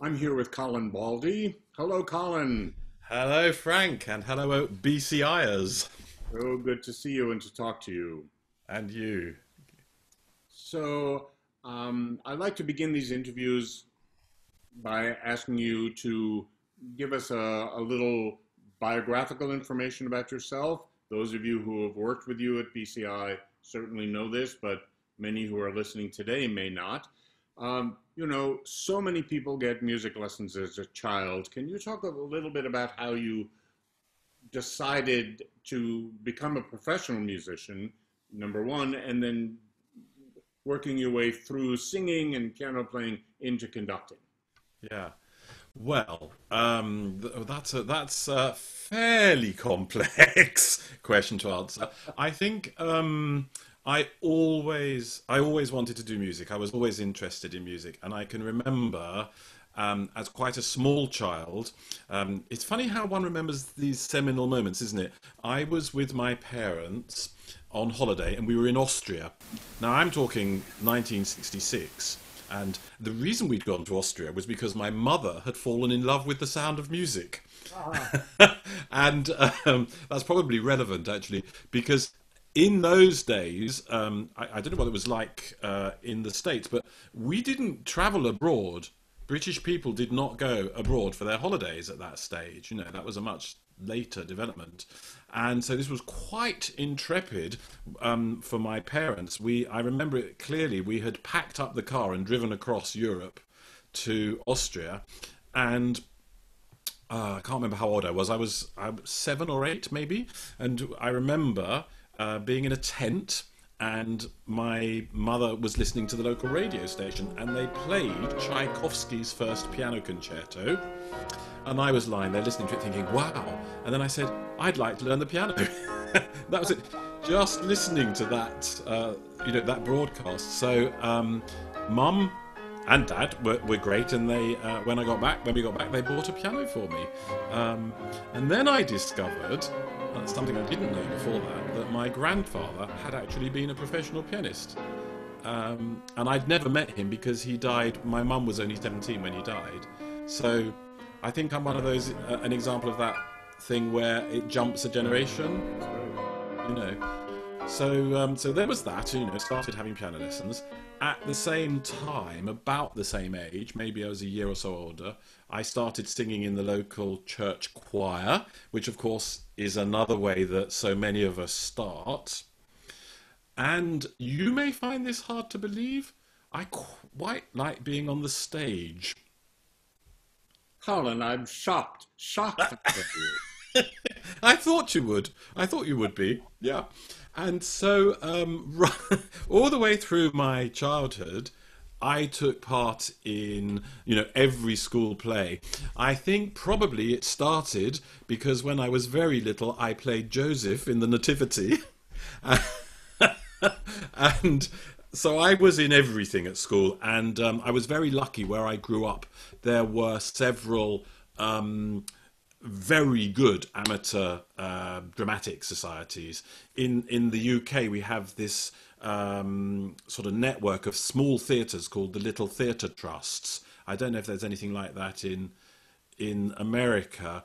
I'm here with Colin Baldy. Hello, Colin. Hello, Frank, and hello, BCIers. So good to see you and to talk to you. And you. I'd like to begin these interviews by asking you to give us a little biographical information about yourself. Those of you who have worked with you at BCI certainly know this, but many who are listening today may not. So many people get music lessons as a child. Can you talk a little bit about how you decided to become a professional musician, number one, and then working your way through singing and piano playing into conducting? Yeah. Well, that's a fairly complex question to answer. I think I always wanted to do music. I was always interested in music, and I can remember as quite a small child. It's funny how one remembers these seminal moments, isn't it? I was with my parents on holiday, and we were in Austria. Now I'm talking 1966. And the reason we'd gone to Austria was because my mother had fallen in love with the sound of music. Ah, And that's probably relevant, actually, because in those days, I don't know what it was like in the States, but we didn't travel abroad. British people did not go abroad for their holidays at that stage. That was a much later development. And so this was quite intrepid for my parents. I remember it clearly. We had packed up the car and driven across Europe to Austria, and I can't remember how old I was. I was 7 or 8 maybe, and I remember being in a tent. And my mother was listening to the local radio station, and they played Tchaikovsky's First Piano Concerto. And I was lying there listening to it thinking, wow. And then I said, I'd like to learn the piano. That was it. Just listening to that broadcast. So, Mum and Dad were great, and when we got back, they bought a piano for me. And then I discovered, that's something I didn't know before that my grandfather had actually been a professional pianist. And I'd never met him because he died. My mum was only 17 when he died. So I think I'm one of those, an example of that thing where it jumps a generation, that's great. you know. So there was that. Started having piano lessons. At the same time, about the same age, maybe I was a year or so older, I started singing in the local church choir, which of course is another way that so many of us start. And you may find this hard to believe. I quite like being on the stage. Colin, I'm shocked at I thought you would. I thought you would be. Yeah. And so, all the way through my childhood, I took part in, every school play. I think probably it started because when I was very little, I played Joseph in the Nativity. And so I was in everything at school, and I was very lucky where I grew up. There were several very good amateur dramatic societies. In the UK, we have this sort of network of small theatres called the Little Theatre Trusts. I don't know if there's anything like that in America,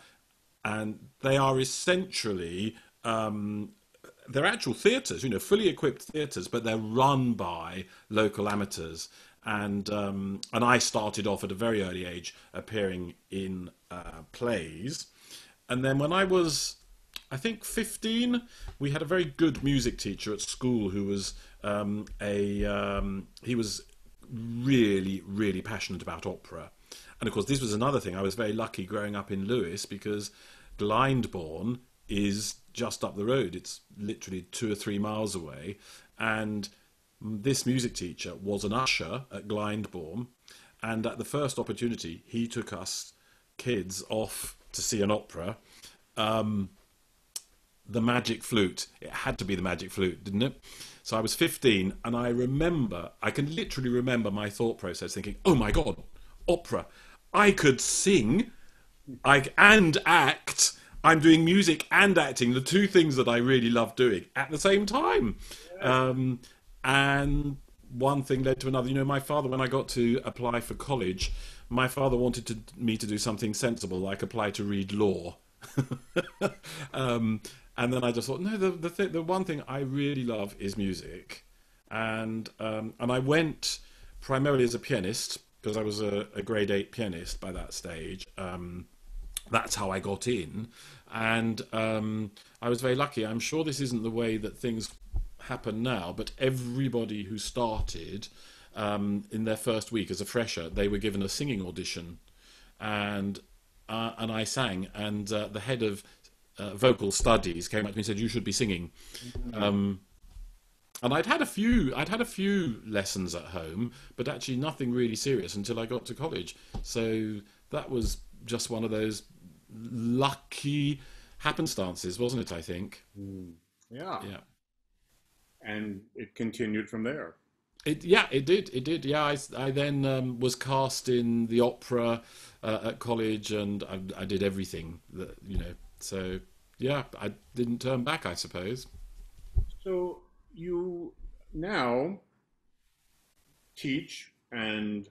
and they are essentially they're actual theatres, fully equipped theatres, but they're run by local amateurs. And I started off at a very early age appearing in plays, and then when I was, I think, 15, we had a very good music teacher at school who was he was really really passionate about opera, and of course this was another thing. I was very lucky growing up in Lewis because Glyndebourne is just up the road. It's literally 2 or 3 miles away, and this music teacher was an usher at Glyndebourne, and at the first opportunity, he took us kids off to see an opera. The Magic Flute. It had to be the Magic Flute, didn't it? So I was 15, and I can literally remember my thought process thinking, oh my God, opera. I could sing and act. I'm doing music and acting, the two things that I really love doing at the same time. it. And one thing led to another. You know, my father, when I got to apply for college, my father wanted me to do something sensible, like apply to read law. um, and then I just thought, no, the one thing I really love is music, and I went primarily as a pianist because I was a grade 8 pianist by that stage. That's how I got in, and I was very lucky. I'm sure this isn't the way that things happen now, but everybody who started in their first week as a fresher, they were given a singing audition, and I sang, and the head of vocal studies came up to me and said, "You should be singing." And I'd had a few lessons at home, but actually nothing really serious until I got to college. So that was just one of those lucky happenstances, wasn't it? I think. Yeah. Yeah. And it continued from there. It did. Yeah, I then was cast in the opera at college, and I did everything that, you know. So yeah, I didn't turn back, I suppose. So you now teach and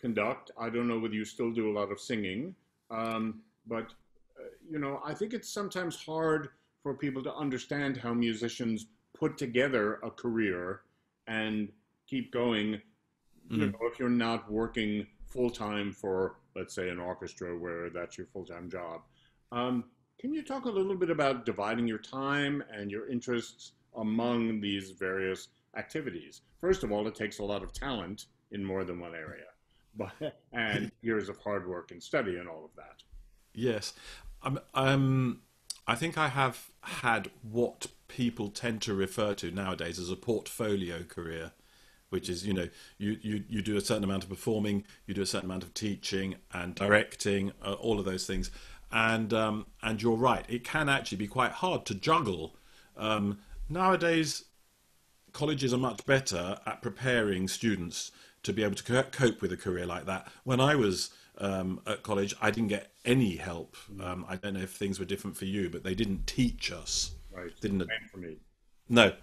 conduct. I don't know whether you still do a lot of singing, but you know, I think it's sometimes hard for people to understand how musicians put together a career and keep going. You know, if you're not working full time for, let's say, an orchestra where that's your full time job. Can you talk a little bit about dividing your time and your interests among these various activities? First of all, it takes a lot of talent in more than one area, but and years of hard work and study and all of that. Yes, I think I have had what people tend to refer to nowadays as a portfolio career, which is, you know, you do a certain amount of performing, you do a certain amount of teaching and directing, all of those things, and you're right, it can actually be quite hard to juggle. Nowadays, colleges are much better at preparing students to be able to cope with a career like that. When I was at college, I didn't get any help. I don't know if things were different for you, but they didn't teach us. Right. Didn't Same for me. No,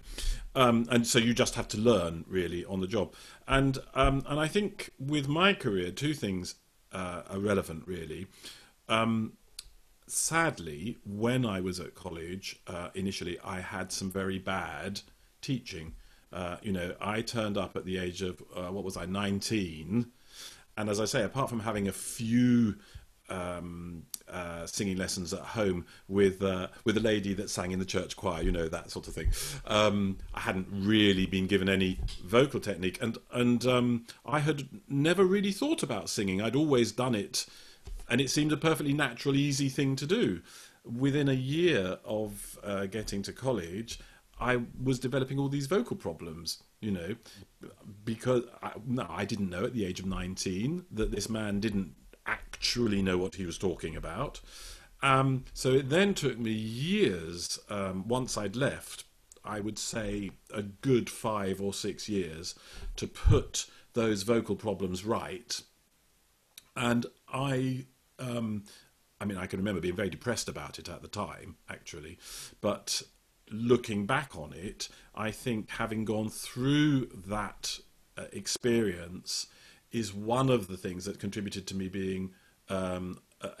and so you just have to learn really on the job. And I think with my career, two things are relevant really. Sadly, when I was at college, initially I had some very bad teaching. You know, I turned up at the age of what was I, 19, and as I say, apart from having a few singing lessons at home with a lady that sang in the church choir, you know, that sort of thing. I hadn't really been given any vocal technique, and I had never really thought about singing. I'd always done it, and it seemed a perfectly natural, easy thing to do. Within a year of getting to college, I was developing all these vocal problems, you know, because I didn't know at the age of 19 that this man didn't actually know what he was talking about. So it then took me years, once I'd left, I would say a good 5 or 6 years, to put those vocal problems right. And I mean, I can remember being very depressed about it at the time, actually, but looking back on it, I think having gone through that experience is one of the things that contributed to me being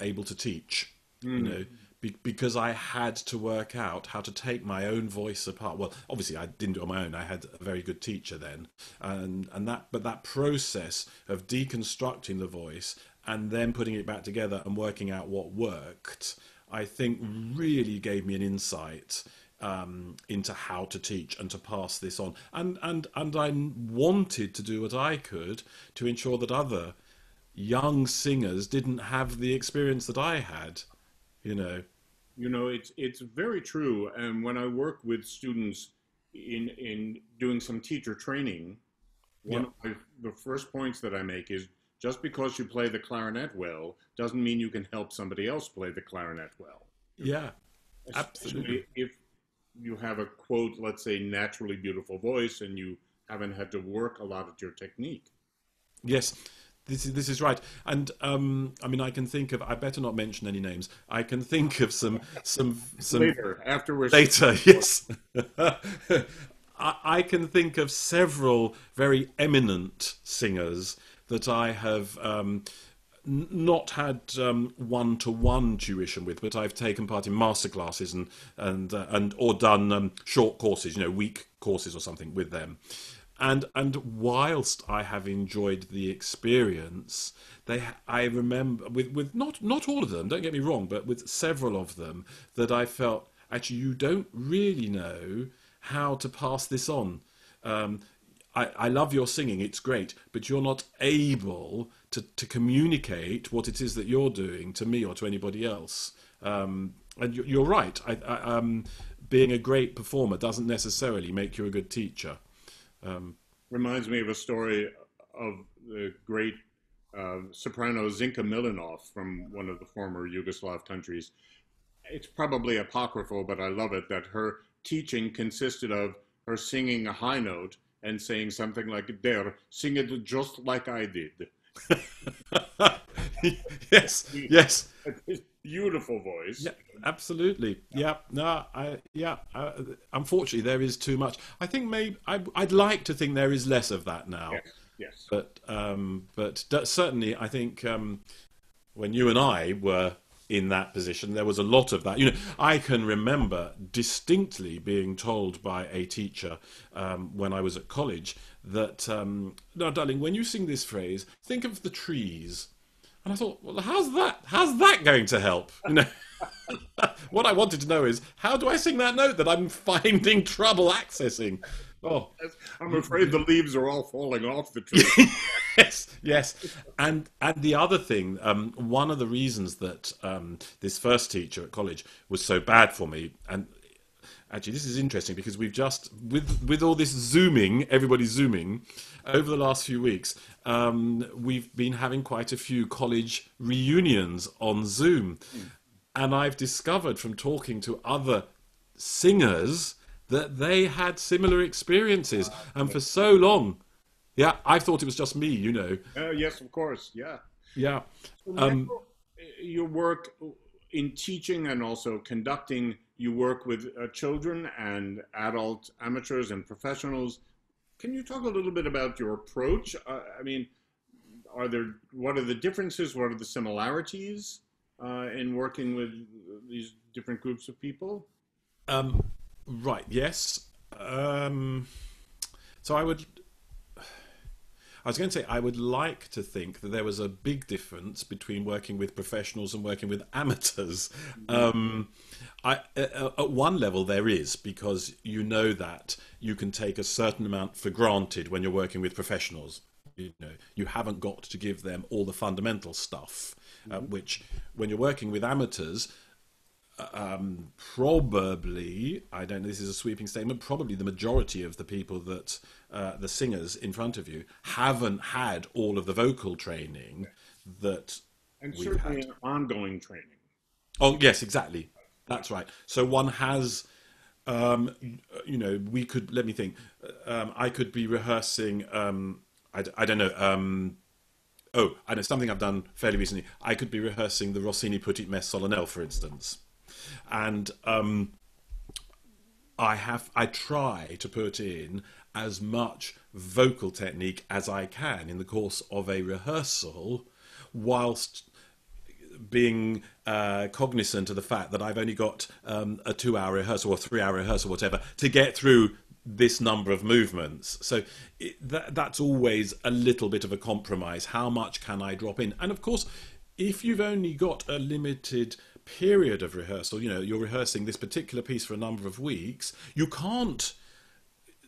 able to teach, you know, because I had to work out how to take my own voice apart. Well, obviously I didn't do it on my own. I had a very good teacher then, but that process of deconstructing the voice and then putting it back together and working out what worked, I think really gave me an insight into how to teach and to pass this on. And I wanted to do what I could to ensure that other young singers didn't have the experience that I had, you know. You know, it's very true. And when I work with students in doing some teacher training, one of the first points that I make is, just because you play the clarinet well doesn't mean you can help somebody else play the clarinet well. Yeah, Especially absolutely. if you have a, quote, let's say, naturally beautiful voice and you haven't had to work a lot at your technique. Yes, this is right. And I mean, I can think of. I better not mention any names. I can think of some Later, after we're later. Yes. I can think of several very eminent singers that I have not had one-to-one tuition with, but I've taken part in masterclasses and or done short courses, week courses or something with them. And whilst I have enjoyed the experience, I remember with not all of them, don't get me wrong, but with several of them that I felt actually you don't really know how to pass this on. I love your singing, it's great, but you're not able to communicate what it is that you're doing to me or to anybody else. And you're right. Being a great performer doesn't necessarily make you a good teacher. Reminds me of a story of the great soprano Zinka Milanov from one of the former Yugoslav countries. It's probably apocryphal, but I love it, that her teaching consisted of her singing a high note and saying something like, "Der, sing it just like I did." Yes, yes. Beautiful voice. Yeah, absolutely. Yeah, no, unfortunately, there is too much. I think maybe I'd like to think there is less of that now. Yes, yes. But certainly, I think when you and I were in that position, there was a lot of that. I can remember distinctly being told by a teacher when I was at college that, "No, darling, when you sing this phrase, think of the trees." And I thought, well, how's that going to help? What I wanted to know is, how do I sing that note that I'm finding trouble accessing? Oh, I'm afraid the leaves are all falling off the tree. yes, yes. And the other thing, one of the reasons that this first teacher at college was so bad for me, and actually this is interesting because we've just, with all this Zooming, everybody's Zooming, over the last few weeks, we've been having quite a few college reunions on Zoom. And I've discovered from talking to other singers that they had similar experiences. And for so long, yeah, I thought it was just me, Yes, of course, yeah. Yeah. So now, your work in teaching and also conducting, you work with children and adult amateurs and professionals. Can you talk a little bit about your approach? I mean, what are the differences? What are the similarities in working with these different groups of people? Right, yes. So I was going to say, I would like to think that there was a big difference between working with professionals and working with amateurs. At one level there is, because you know that you can take a certain amount for granted when you're working with professionals. You haven't got to give them all the fundamental stuff, which when you're working with amateurs, probably, I don't know, this is a sweeping statement, probably the majority of the people that, the singers in front of you, haven't had all of the vocal training that And we've certainly had. ongoing training. Oh, yes, exactly. That's right. So one has, we could, let me think, I could be rehearsing, I don't know, I know something I've done fairly recently. I could be rehearsing the Rossini Petit Messe Solennelle, for instance. And I try to put in as much vocal technique as I can in the course of a rehearsal, whilst being cognizant of the fact that I've only got a 2-hour rehearsal or 3-hour rehearsal, whatever, to get through this number of movements. So that's always a little bit of a compromise. How much can I drop in? And of course, if you've only got a limited period of rehearsal, you're rehearsing this particular piece for a number of weeks, you can't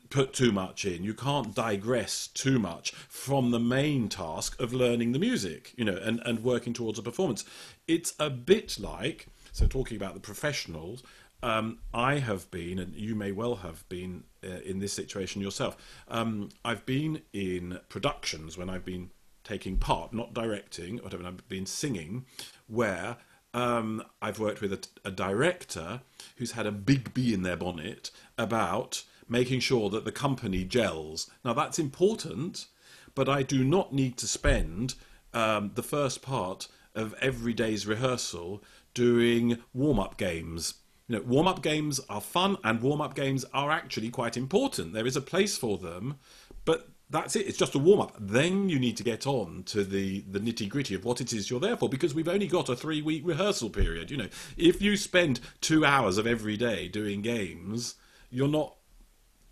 put too much in. You can't digress too much from the main task of learning the music, and working towards a performance. It's a bit like, so talking about the professionals, I have been, and you may well have been in this situation yourself. I've been in productions when I've been taking part, not directing, or whatever, I've been singing, where I've worked with a director who's had a big bee in their bonnet about making sure that the company gels. Now that's important, but I do not need to spend the first part of every day's rehearsal doing warm-up games. You know, warm-up games are fun, and warm-up games are actually quite important. There is a place for them, but that's it. It's just a warm-up. Then you need to get on to the nitty-gritty of what it is you're there for, because we've only got a 3-week rehearsal period. You know, if you spend 2 hours of every day doing games, you're not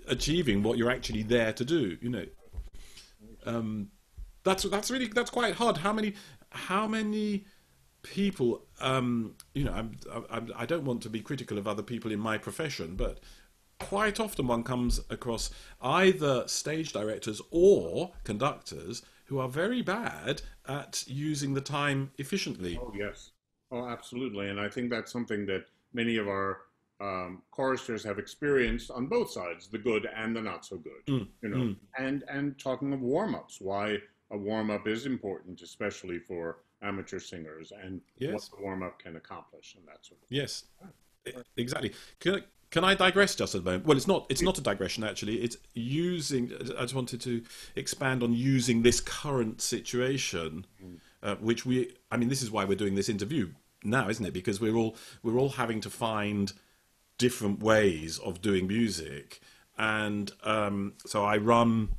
achieving what you're actually there to do. You know, that's quite hard. How many people? You know, I don't want to be critical of other people in my profession, but quite often one comes across either stage directors or conductors who are very bad at using the time efficiently. Oh, yes. Oh, absolutely. And I think that's something that many of our choristers have experienced on both sides, the good and the not so good, Mm, you know. mm. And talking of warm-ups, why a warm-up is important, especially for amateur singers, and what Yes, the warm-up can accomplish, and that sort of yes, thing. exactly. Can I digress just a moment? Well, it's not a digression actually. It's using. I just wanted to expand on using this current situation, which I mean, this is why we're doing this interview now, isn't it? Because we're all having to find different ways of doing music, and so I run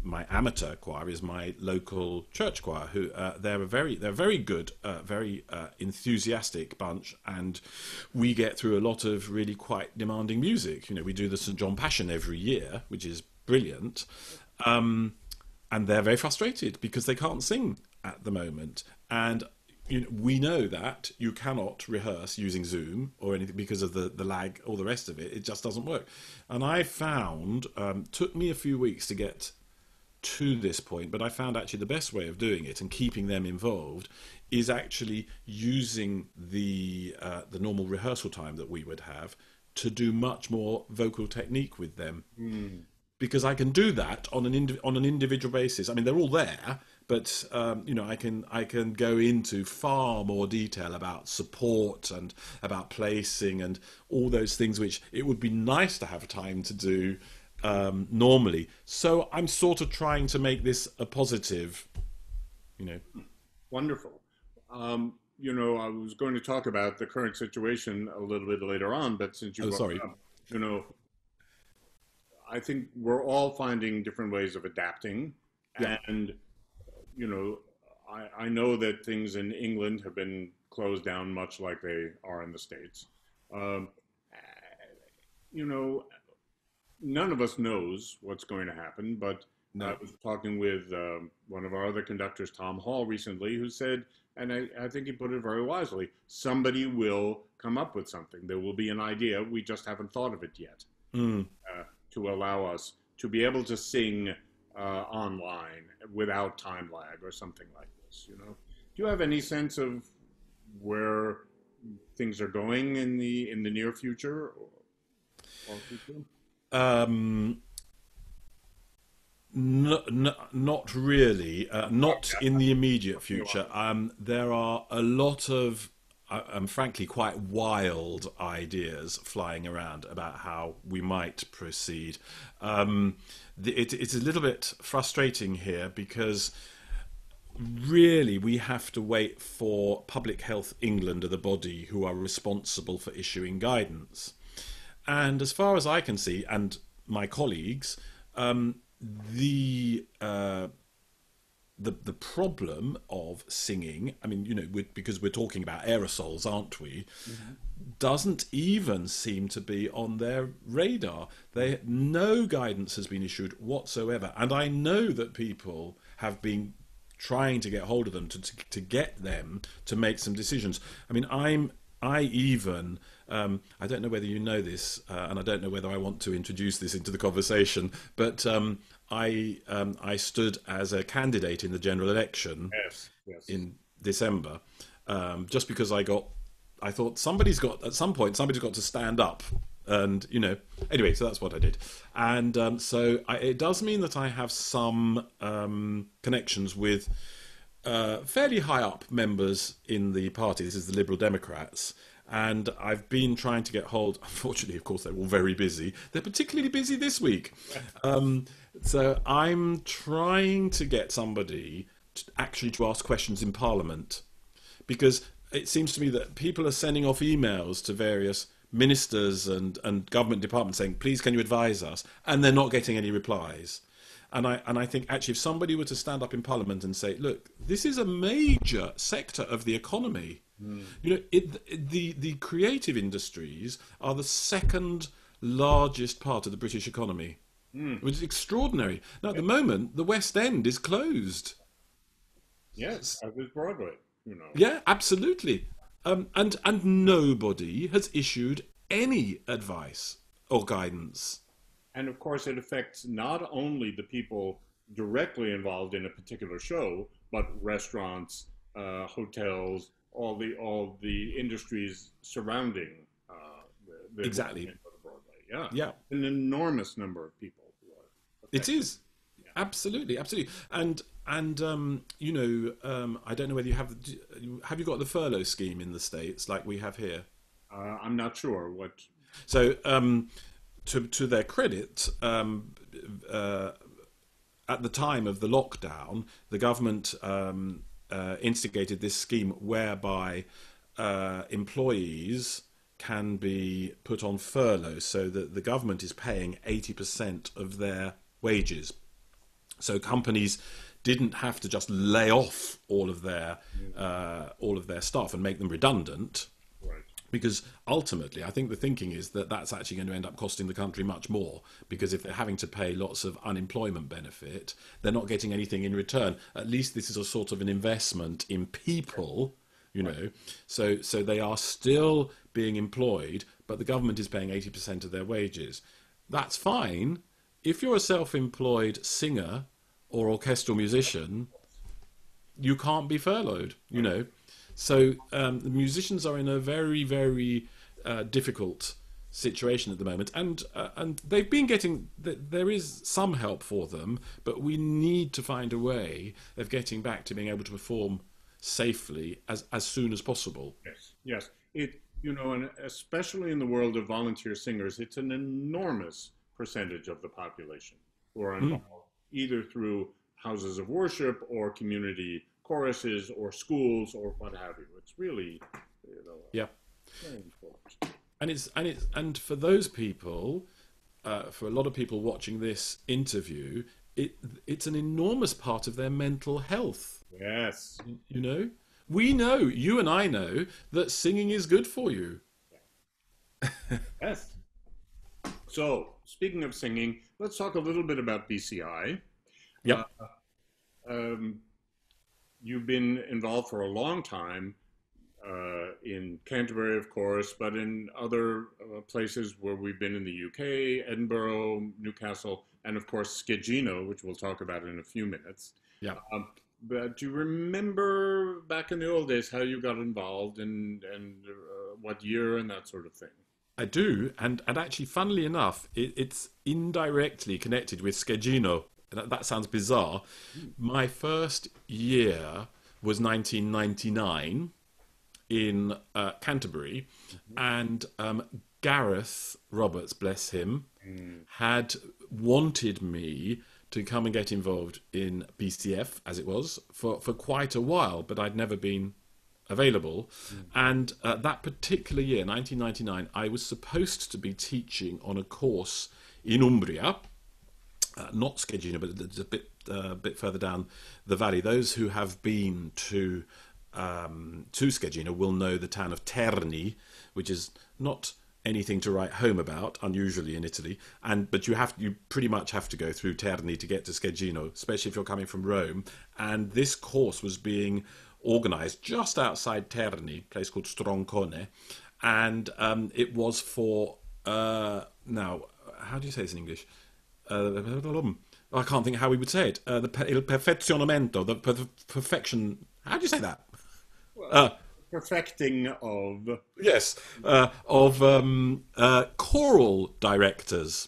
my amateur choir is my local church choir, who they're very good, very enthusiastic bunch, and we get through a lot of really quite demanding music. You know, we do the St. John Passion every year, which is brilliant, and they're very frustrated because they can't sing at the moment. And you know, we know that you cannot rehearse using Zoom or anything because of the lag, all the rest of it. It just doesn't work. And I found, took me a few weeks to get to this point, but I found actually the best way of doing it and keeping them involved is actually using the normal rehearsal time that we would have to do much more vocal technique with them, Mm. because I can do that on an individual basis. I mean, they're all there, but you know, I can go into far more detail about support and about placing and all those things, which it would be nice to have time to do normally. So I'm sort of trying to make this a positive, you know. Wonderful. You know, I was going to talk about the current situation a little bit later on, but since you Oh, brought sorry. it up, you know, I think we're all finding different ways of adapting. Yeah. And, you know, I know that things in England have been closed down much like they are in the States. Um, you know, none of us knows what's going to happen, but I No. was talking with one of our other conductors, Tom Hall, recently, who said, and I think he put it very wisely, somebody will come up with something. There will be an idea. We just haven't thought of it yet, Mm. to allow us to be able to sing online without time lag or something like this. You know, do you have any sense of where things are going in the near future or future? Um, not really. Not Okay, in the immediate you are. future. There are a lot of, frankly, quite wild ideas flying around about how we might proceed. It's a little bit frustrating here because really we have to wait for Public Health England, or the body who are responsible for issuing guidance. And as far as I can see, and my colleagues, the the problem of singing, I mean, you know, because we're talking about aerosols, aren't we? Mhm. Doesn't even seem to be on their radar. No guidance has been issued whatsoever, and I know that people have been trying to get hold of them to get them to make some decisions. I mean, I even I don't know whether you know this, and I don't know whether I want to introduce this into the conversation, but I stood as a candidate in the general election Yes, yes. in December, just because I thought at some point somebody's got to stand up, and you know, anyway, so that's what I did, and it does mean that I have some connections with fairly high up members in the party. This is the Liberal Democrats. And I've been trying to get hold. Unfortunately, of course, they're all very busy. They're particularly busy this week. Um, so I'm trying to get somebody actually to ask questions in Parliament, because it seems to me that people are sending off emails to various ministers and government departments saying, please, can you advise us? And they're not getting any replies. And I think actually if somebody were to stand up in Parliament and say, look, this is a major sector of the economy. You know, the creative industries are the second largest part of the British economy, which is extraordinary. Now, at the moment, the West End is closed. Yes, as is Broadway, you know. Yeah, absolutely. And nobody has issued any advice or guidance. And of course, it affects not only the people directly involved in a particular show, but restaurants, hotels, all the industries surrounding the Exactly. development of Broadway. Yeah, Yeah, an enormous number of people who are it affected. is. Absolutely, absolutely. And you know, I don't know whether have you got the furlough scheme in the States like we have here? I'm not sure what. So, to their credit, at the time of the lockdown, the government instigated this scheme whereby employees can be put on furlough, so that the government is paying 80% of their wages. So companies didn't have to just lay off all of their staff and make them redundant, Right. because ultimately, I think the thinking is that that's actually going to end up costing the country much more, because if they're having to pay lots of unemployment benefit, they're not getting anything in return. At least this is a sort of an investment in people, you know. So they are still being employed, but the government is paying 80% of their wages. That's fine. If you're a self-employed singer or orchestral musician, you can't be furloughed, you know. So the musicians are in a very, very difficult situation at the moment, and they've been getting. There is some help for them, but we need to find a way of getting back to being able to perform safely as soon as possible. Yes. Yes. And especially in the world of volunteer singers, it's an enormous percentage of the population who are involved, either through houses of worship or community choruses or schools or what have you. It's really, Yeah. very important. And for those people, for a lot of people watching this interview, it's an enormous part of their mental health. Yes. You know, we know, you and I know, that singing is good for you. Yes. So, speaking of singing, let's talk a little bit about BCI. Uh, Yep. um, you've been involved for a long time in Canterbury, of course, but in other places where we've been in the UK, Edinburgh, Newcastle, and of course Skegino, which we'll talk about in a few minutes. Yeah. But do you remember back in the old days how you got involved and what year and that sort of thing? I do, and actually, funnily enough, it's indirectly connected with Skegino. That sounds bizarre. My first year was 1999 in Canterbury, and Gareth Roberts, bless him, had wanted me to come and get involved in BCF, as it was, for quite a while, but I'd never been available. And that particular year, 1999, I was supposed to be teaching on a course in Umbria, not Skegino, but it's a bit further down the valley. Those who have been to Skegino will know the town of Terni, which is not anything to write home about, unusually in Italy. But you pretty much have to go through Terni to get to Skegino, especially if you're coming from Rome. And this course was being organised just outside Terni, a place called Stroncone, and it was for now. How do you say this in English? I can't think how we would say it. Il perfezionamento, the perfection. How do you say that? Perfecting of. Yes, of choral directors.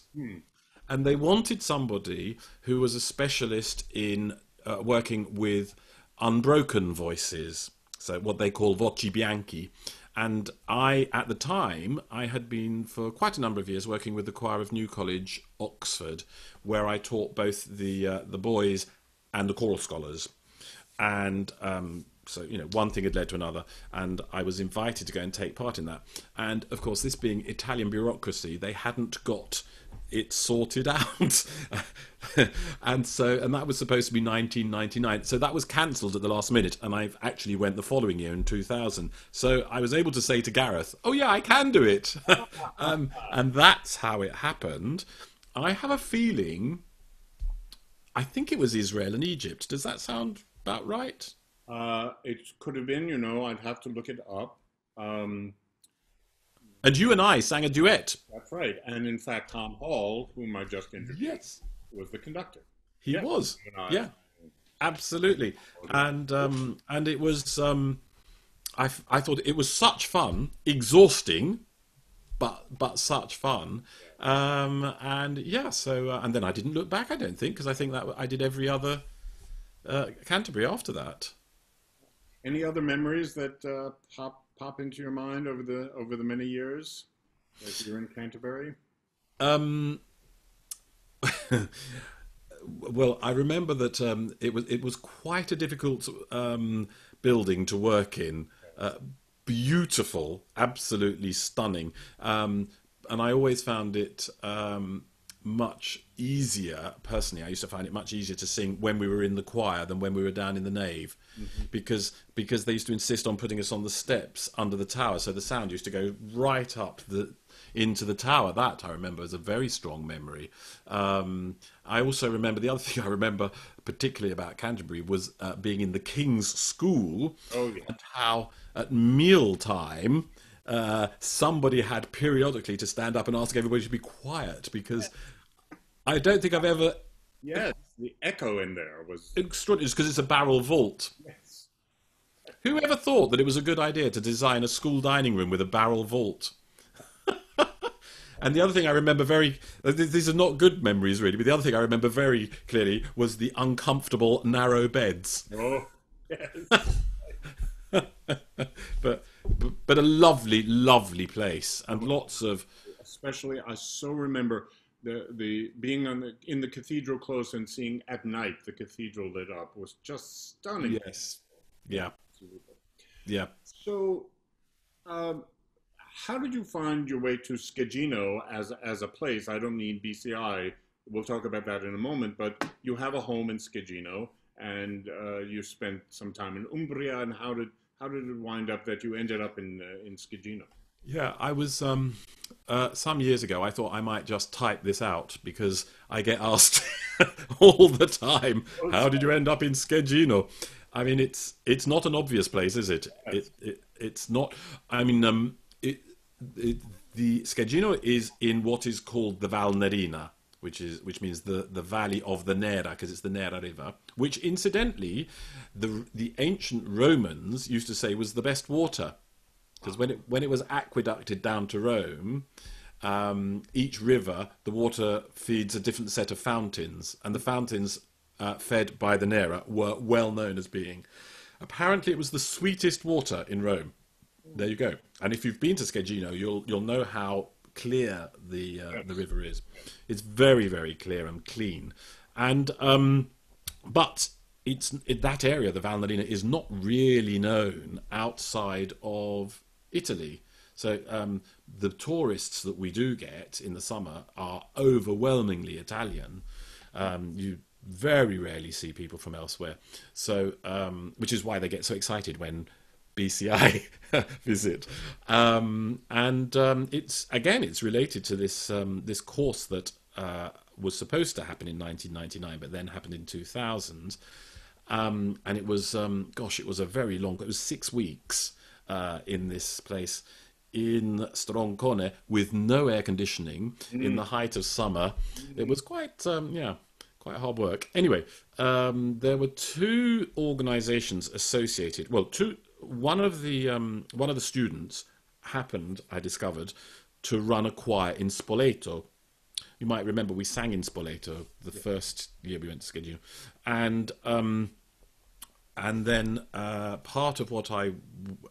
And they wanted somebody who was a specialist in working with unbroken voices, so what they call voci bianchi. And at the time, I had been for quite a number of years working with the choir of New College, Oxford, where I taught both the boys and the choral scholars. And So, one thing had led to another, and I was invited to go and take part in that. And of course, this being Italian bureaucracy, they hadn't got it sorted out. And that was supposed to be 1999. So that was cancelled at the last minute, and I actually went the following year in 2000. So I was able to say to Gareth, "Oh yeah, I can do it." And that's how it happened. I have a feeling, I think it was Israel and Egypt. Does that sound about right? It could have been, I'd have to look it up. And you and I sang a duet. That's right. And in fact, Tom Hall, whom I just interviewed, Yes, was the conductor. he Yes. was. You and I- Yeah, absolutely. And it was. I thought it was such fun, exhausting, but such fun. And yeah, so and then I didn't look back. I don't think, because I think that I did every other Canterbury after that. Any other memories that pop into your mind over the many years that you're in Canterbury? Um, well, I remember that it was quite a difficult building to work in. Beautiful, absolutely stunning, and I always found it much easier. Personally, I used to find it much easier to sing when we were in the choir than when we were down in the nave, because they used to insist on putting us on the steps under the tower, so the sound used to go right up into the tower. That I remember as a very strong memory. I also remember, the other thing I remember particularly about Canterbury was being in the King's School, Oh yeah. and how at mealtime somebody had periodically to stand up and ask everybody to be quiet, because I don't think I've ever Yes, the echo in there was extraordinary, because it's a barrel vault. yes. Who ever thought that it was a good idea to design a school dining room with a barrel vault? And the other thing I remember these are not good memories really, but the other thing I remember very clearly was the uncomfortable narrow beds. Oh yes. But a lovely, lovely place, and lots of Especially, I so remember the being in the cathedral close and seeing at night the cathedral lit up was just stunning. yes, yeah, Absolutely. yeah. So, um, how did you find your way to Skegino as a place? I don't mean BCI. We'll talk about that in a moment. But you have a home in Skegino, and you spent some time in Umbria. And how did it wind up that you ended up in Skegino? Yeah, I was some years ago. I thought I might just type this out, because I get asked all the time, "How did you end up in Skegino?" I mean, it's not an obvious place, is it? It's not. I mean, the Skegino is in what is called the Val Nerina, which means the valley of the Nera, because it's the Nera River, which incidentally the ancient Romans used to say was the best water. Because when it was aqueducted down to Rome, each river, the water feeds a different set of fountains, and the fountains fed by the Nera were well known as being. Apparently, it was the sweetest water in Rome. There you go. And if you've been to Skegino, you'll know how clear the river is. It's very, very clear and clean, and but that area, the Val Nerina, is not really known outside of Italy. So the tourists that we do get in the summer are overwhelmingly Italian. You very rarely see people from elsewhere. So which is why they get so excited when BCI visit. It's related to this course that was supposed to happen in 1999, but then happened in 2000. And it was, it was a very long. It was 6 weeks in this place in Stroncone with no air conditioning in the height of summer. It was quite hard work. Anyway, there were two organisations associated. Well, one of the students happened, I discovered, to run a choir in Spoleto. You might remember we sang in Spoleto the first year we went to Skegino, and then part of what I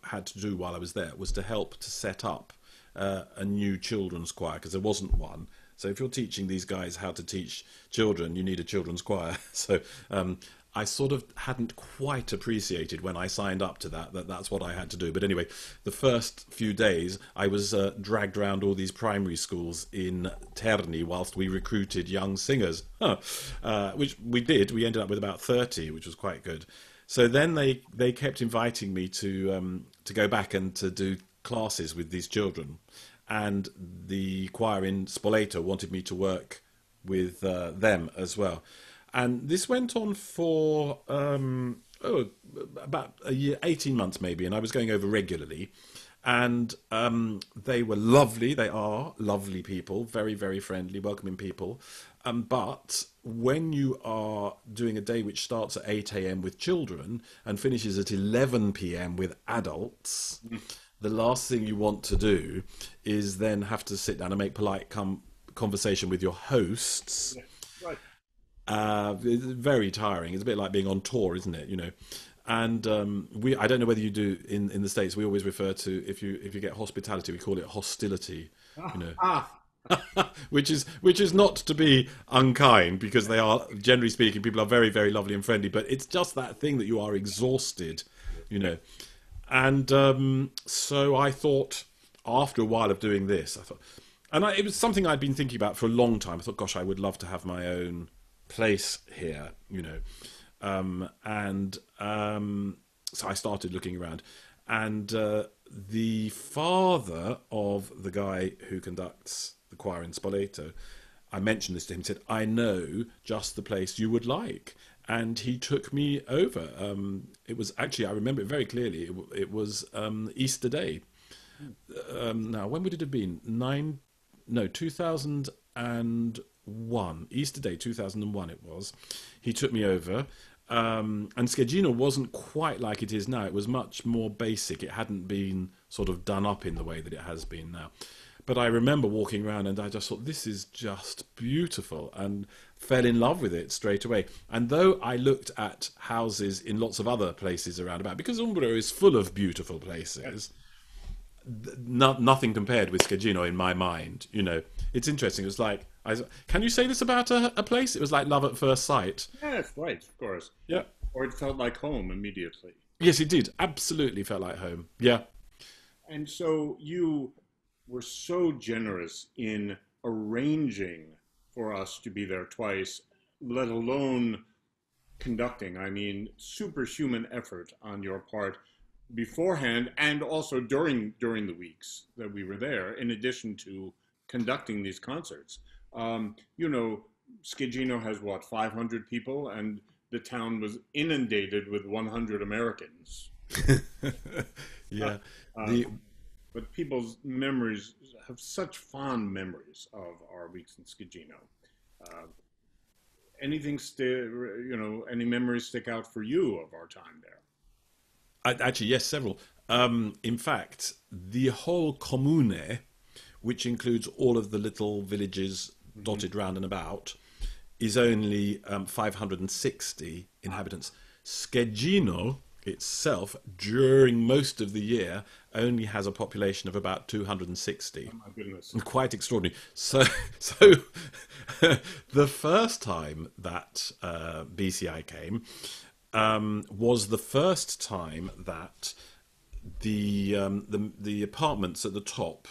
had to do while I was there was to help to set up a new children's choir, because there wasn't one. So if you're teaching these guys how to teach children, you need a children's choir. So I sort of hadn't quite appreciated when I signed up to that's what I had to do. But anyway, the first few days I was dragged around all these primary schools in Terni whilst we recruited young singers, which we did. We ended up with about 30, which was quite good. So then they kept inviting me to go back and to do classes with these children, and the choir in Spoleto wanted me to work with them as well. And this went on for about a year, 18 months maybe, and I was going over regularly. And they were lovely. They are lovely people, very, very friendly, welcoming people. But when you are doing a day which starts at 8 a.m. with children and finishes at 11 p.m. with adults, the last thing you want to do is then have to sit down and make polite conversation with your hosts. Yeah, right. It's very tiring. It's a bit like being on tour, isn't it? You know, and I don't know whether you do in the States. We always refer to if you get hospitality, we call it hostility. You know, which is not to be unkind, because they are, generally speaking, people are very, very lovely and friendly. But it's just that thing that you are exhausted, you know. And so I thought, after a while of doing this, I thought, it was something I'd been thinking about for a long time. I thought, gosh, I would love to have my own place here, you know. So I started looking around, and the father of the guy who conducts the choir in Spoleto, I mentioned this to him, said, I know just the place you would like. And he took me over. It was actually, I remember it very clearly, it was Easter Day. Now, when would it have been? 2001. Easter Day, 2001 it was. He took me over. And Scheggino wasn't quite like it is now. It was much more basic. It hadn't been sort of done up in the way that it has been now. But I remember walking around and I just thought, this is just beautiful, and fell in love with it straight away. And though I looked at houses in lots of other places around about, because Umbria is full of beautiful places, nothing compared with Scheggino in my mind. You know, it's interesting. It was like, can you say this about a place? It was like love at first sight. Yes, right, of course. Yeah. Or it felt like home immediately. Yes, it did. Absolutely felt like home. Yeah. And so you were so generous in arranging for us to be there twice, let alone conducting. I mean, superhuman effort on your part beforehand and also during the weeks that we were there, in addition to conducting these concerts. You know, Scheggino has what, 500 people, and the town was inundated with 100 Americans. Yeah. But people's memories have such fond memories of our weeks in Scheggino. Any memories stick out for you of our time there? Actually, yes, several. In fact, the whole comune, which includes all of the little villages dotted round and about, is only 560 inhabitants. Scheggino itself, during most of the year, only has a population of about 260. Oh my goodness. Quite extraordinary. So the first time that BCI came was the first time that the apartments at the top,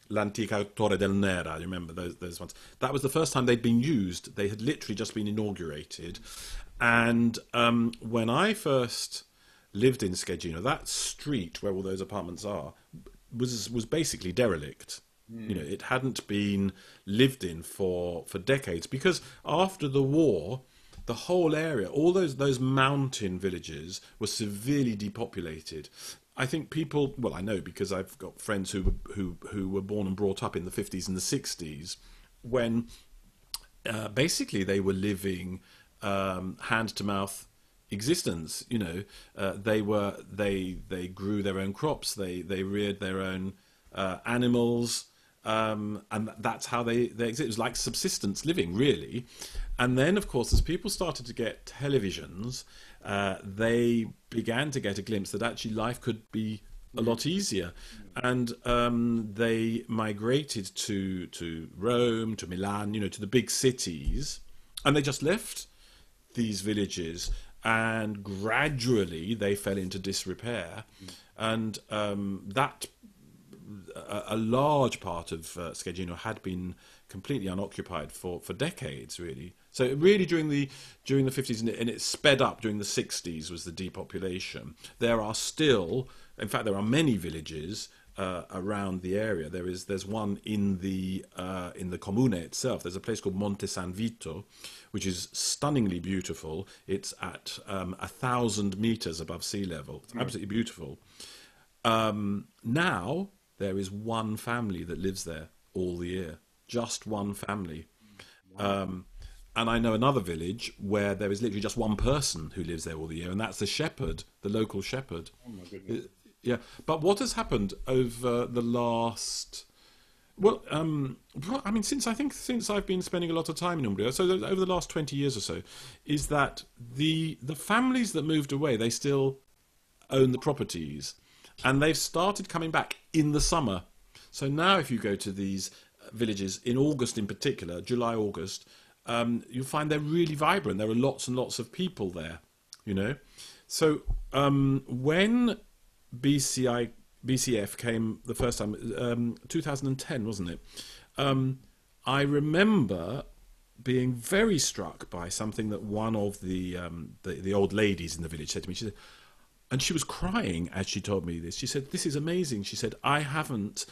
L'Antica Torre del Nera, you remember those ones? That was the first time they'd been used. They had literally just been inaugurated. And when I first lived in Scheggino, that street where all those apartments are was basically derelict. You know, it hadn't been lived in for decades, because after the war, the whole area, all those mountain villages, were severely depopulated. I think people, well, I know because I've got friends who were born and brought up in the 50s and the 60s, when basically they were living hand to mouth existence. You know, they grew their own crops, they reared their own animals, and that's how they exist. It was like subsistence living, really. And then, of course, as people started to get televisions, they began to get a glimpse that actually life could be a lot easier. And they migrated to Rome, to Milan, you know, to the big cities, and they just left these villages, and gradually they fell into disrepair, and that a large part of Skegino had been completely unoccupied for decades, really. So really during the 50s, and it sped up during the 60s was the depopulation. There are still, in fact, there are many villages around the area. There's one in the comune itself. There's a place called Monte San Vito, which is stunningly beautiful. It's at 1,000 meters above sea level. It's absolutely beautiful. Now there is one family that lives there all the year. Just one family. And I know another village where there is literally just one person who lives there all the year, and that's the shepherd, the local shepherd. Oh my goodness. Yeah, but what has happened over the last... Well, I mean, since I've been spending a lot of time in Umbria, so over the last 20 years or so, is that the families that moved away, they still own the properties, and they've started coming back in the summer. So now if you go to these villages in August in particular, July, August, you'll find they're really vibrant. There are lots and lots of people there, you know. So when BCF came the first time, 2010, wasn't it? I remember being very struck by something that one of the old ladies in the village said to me. She said, and she was crying as she told me this. She said, "This is amazing." She said, "I haven't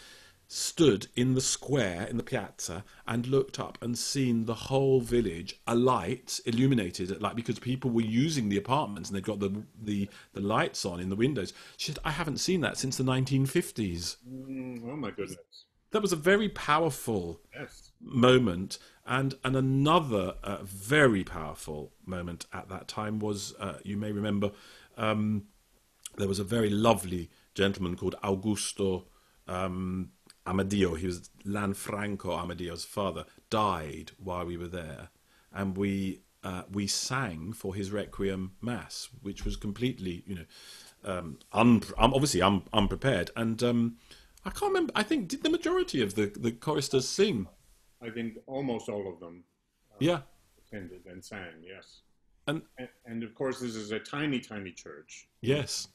stood in the square, in the piazza, and looked up and seen the whole village alight, illuminated at light, because people were using the apartments and they've got the lights on in the windows." She said, "I haven't seen that since the 1950s. Oh my goodness. That was a very powerful Yes. moment. And another very powerful moment at that time was, you may remember, there was a very lovely gentleman called Augusto Amadeo. He was Lanfranco Amadeo's father, died while we were there, and we sang for his requiem mass, which was completely, you know, obviously unprepared. And I can't remember. I think did the majority of the choristers sing? I think almost all of them Yeah, attended and sang. Yes. and And of course, this is a tiny, tiny church. yes,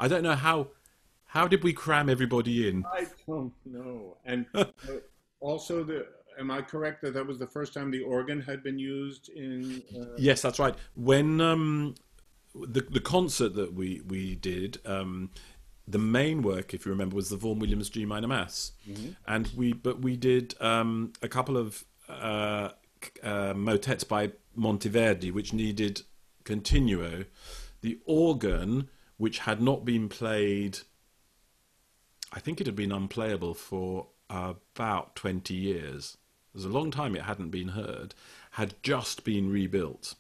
I don't know how did we cram everybody in. I don't know. And also, am I correct that that was the first time the organ had been used in? Yes, that's right. When the concert that we did, the main work, if you remember, was the Vaughan Williams G minor Mass, and we did a couple of motets by Monteverdi, which needed continuo. The organ, which had not been played, I think it had been unplayable for about 20 years. It was a long time it hadn't been heard, had just been rebuilt.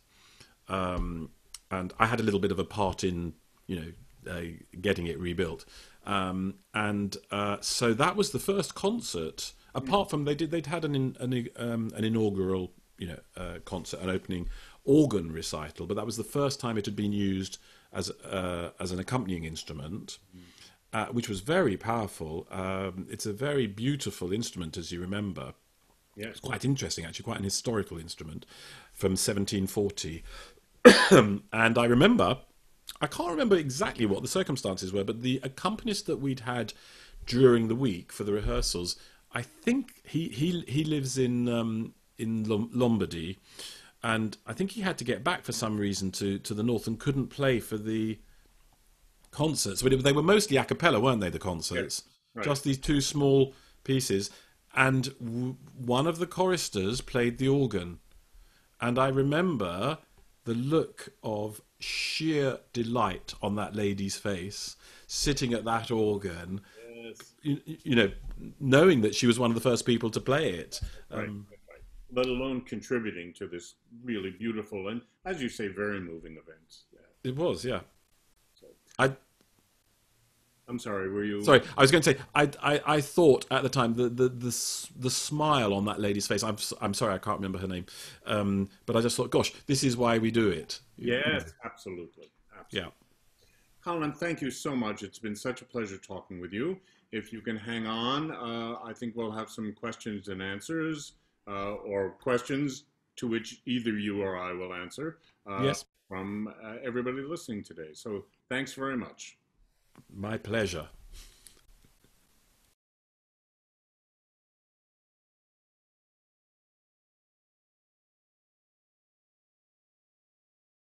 And I had a little bit of a part in, you know, getting it rebuilt. So that was the first concert. Apart from they'd had an inaugural, you know, concert, an opening organ recital, but that was the first time it had been used as an accompanying instrument. Which was very powerful. It's a very beautiful instrument, as you remember. Yes. It's quite interesting, actually, quite an historical instrument from 1740. And I remember, I can't remember exactly what the circumstances were, but the accompanist that we'd had during the week for the rehearsals, I think he lives in Lombardy, and I think he had to get back for some reason to the north and couldn't play for the concerts, but they were mostly a cappella, weren't they, the concerts? Yes, right. Just these two small pieces, and one of the choristers played the organ, and I remember the look of sheer delight on that lady's face, sitting at that organ, Yes. you know, knowing that she was one of the first people to play it. Right. Let alone contributing to this really beautiful and, as you say, very moving event. Yeah. It was, yeah. So, I I'm sorry, were you? Sorry, I was going to say, I thought at the time the smile on that lady's face. I'm sorry, I can't remember her name, but I just thought, gosh, this is why we do it. Yes, absolutely. Yeah. Colin, thank you so much. It's been such a pleasure talking with you. If you can hang on, I think we'll have some questions and answers, or questions to which either you or I will answer Yes, from everybody listening today. So thanks very much. my pleasure.